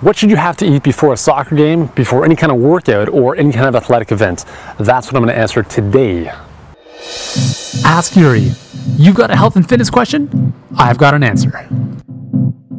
What should you have to eat before a soccer game, before any kind of workout, or any kind of athletic event? That's what I'm going to answer today. Ask Yuri. You've got a health and fitness question? I've got an answer.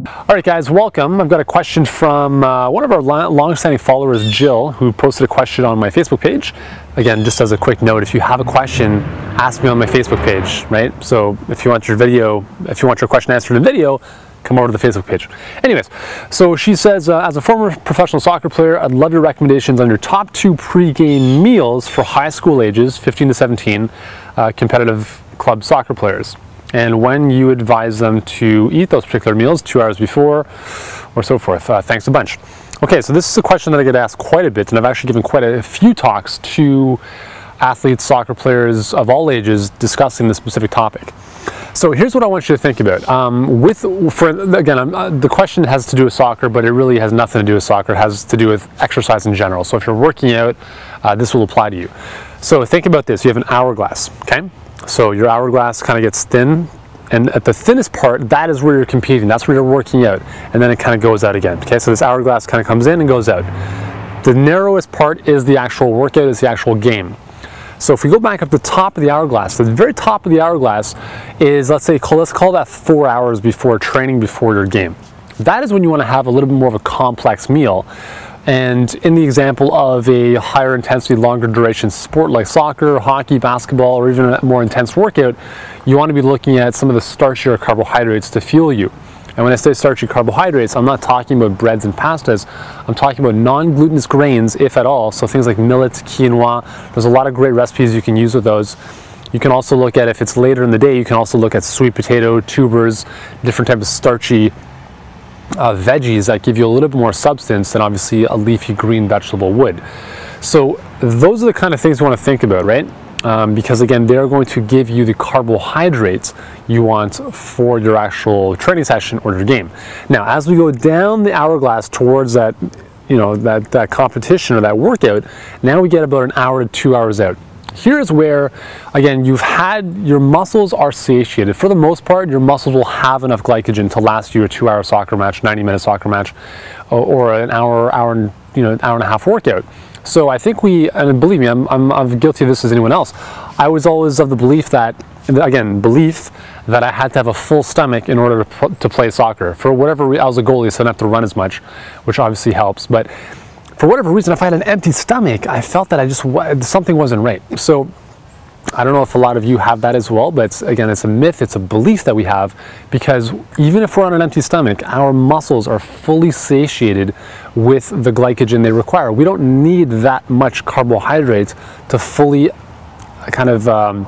All right, guys, welcome. I've got a question from one of our long-standing followers, Jill, who posted a question on my Facebook page. Again, just as a quick note, if you have a question, ask me on my Facebook page, right? So if you want your question answered in video, come over to the Facebook page. Anyways, so she says, as a former professional soccer player, I'd love your recommendations on your top 2 pre-game meals for high school ages, 15 to 17, competitive club soccer players, and when you advise them to eat those particular meals, 2 hours before or so forth. Thanks a bunch. Okay, so this is a question that I get asked quite a bit, and I've actually given quite a few talks to athletes, soccer players of all ages discussing this specific topic. So here's what I want you to think about. The question has to do with soccer, but it really has nothing to do with soccer. It has to do with exercise in general. So if you're working out, this will apply to you. So think about this. You have an hourglass, okay? So your hourglass kind of gets thin, and at the thinnest part, that is where you're competing. That's where you're working out, and then it kind of goes out again, okay? So this hourglass kind of comes in and goes out. The narrowest part is the actual workout, is the actual game. So if we go back up the top of the hourglass, the very top of the hourglass is, let's call that 4 hours before training, before your game. That is when you want to have a little bit more of a complex meal. And in the example of a higher intensity, longer duration sport like soccer, hockey, basketball, or even a more intense workout, you want to be looking at some of the starchier carbohydrates to fuel you. And when I say starchy carbohydrates, I'm not talking about breads and pastas. I'm talking about non-glutinous grains, if at all. So things like millet, quinoa. There's a lot of great recipes you can use with those. You can also look at, if it's later in the day, you can also look at sweet potato, tubers, different types of starchy veggies that give you a little bit more substance than obviously a leafy green vegetable would. So those are the kind of things you want to think about, right? Because again, they're going to give you the carbohydrates you want for your actual training session or your game. Now, as we go down the hourglass towards that, that competition or that workout, now we get about an hour to 2 hours out. Here's where, again, your muscles are satiated. For the most part, your muscles will have enough glycogen to last you a 2-hour soccer match, 90-minute soccer match, or an hour and a half workout. So I think and believe me, I'm guilty of this as anyone else. I was always of the belief that, I had to have a full stomach in order to play soccer. For whatever reason, I was a goalie, so I didn't have to run as much, which obviously helps. But for whatever reason, if I had an empty stomach, I felt that something wasn't right. So I don't know if a lot of you have that as well, but again, it's a myth, it's a belief that we have, because even if we're on an empty stomach, our muscles are fully satiated with the glycogen they require. We don't need that much carbohydrates to fully kind of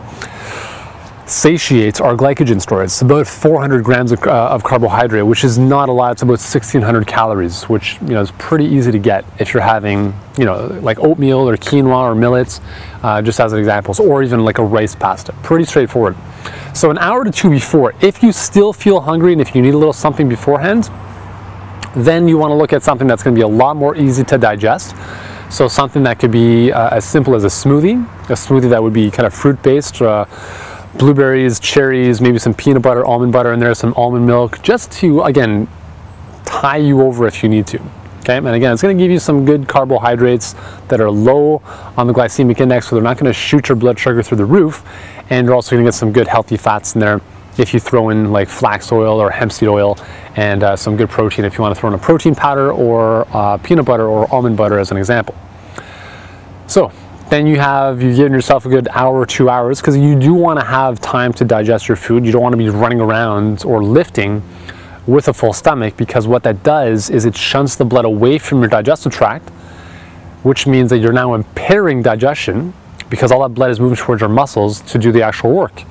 satiate our glycogen storage. It's about 400 grams of carbohydrate, which is not a lot. It's about 1,600 calories, which is pretty easy to get if you're having like oatmeal or quinoa or millets, just as an example, or even like a rice pasta. Pretty straightforward. So an hour to 2 before, if you still feel hungry and if you need a little something beforehand, then you want to look at something that's going to be a lot more easy to digest. So something that could be as simple as a smoothie that would be kind of fruit-based, blueberries, cherries, maybe some peanut butter, almond butter in there, some almond milk, just to, again, tie you over if you need to. Okay, and again, it's going to give you some good carbohydrates that are low on the glycemic index, so they're not going to shoot your blood sugar through the roof, and you're also going to get some good healthy fats in there if you throw in like flax oil or hemp seed oil, and some good protein if you want to throw in a protein powder or peanut butter or almond butter as an example. So then you've given yourself a good hour or 2 hours, because you do want to have time to digest your food. You don't want to be running around or lifting with a full stomach, because what that does is it shunts the blood away from your digestive tract, which means that you're now impairing digestion, because all that blood is moving towards your muscles to do the actual work.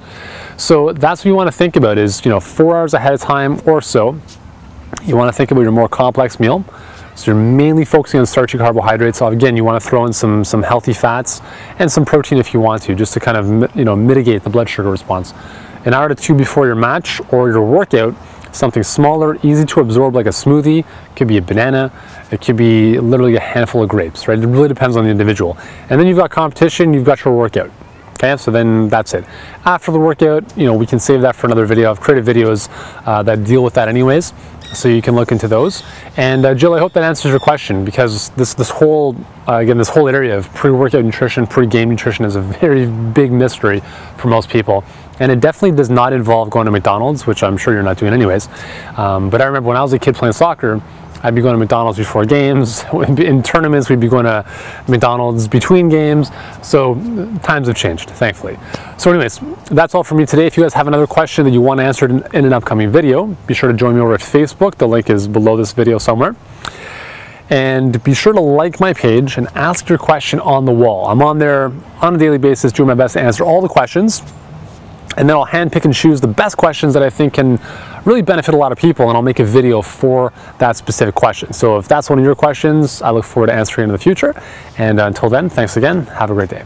So that's what you want to think about is, 4 hours ahead of time or so, you want to think about your more complex meal. So you're mainly focusing on starchy carbohydrates. So again, you want to throw in some healthy fats and some protein if you want to, just to kind of mitigate the blood sugar response. An hour to 2 before your match or your workout, something smaller, easy to absorb, like a smoothie. It could be a banana. It could be literally a handful of grapes, right? It really depends on the individual. And then you've got competition, you've got your workout. Okay, so then that's it. After the workout, we can save that for another video. I've created videos that deal with that anyways. So you can look into those. And Jill, I hope that answers your question, because this whole area of pre-workout nutrition, pre-game nutrition is a very big mystery for most people. And it definitely does not involve going to McDonald's, which I'm sure you're not doing anyways. But I remember when I was a kid playing soccer, I'd be going to McDonald's before games. In tournaments, we'd be going to McDonald's between games. So times have changed, thankfully. So anyways, that's all for me today. If you guys have another question that you want answered in an upcoming video, be sure to join me over at Facebook. The link is below this video somewhere. And be sure to like my page and ask your question on the wall. I'm on there on a daily basis doing my best to answer all the questions. And then I'll handpick and choose the best questions that I think can really benefit a lot of people, and I'll make a video for that specific question. So if that's one of your questions, I look forward to answering in the future. And until then, thanks again. Have a great day.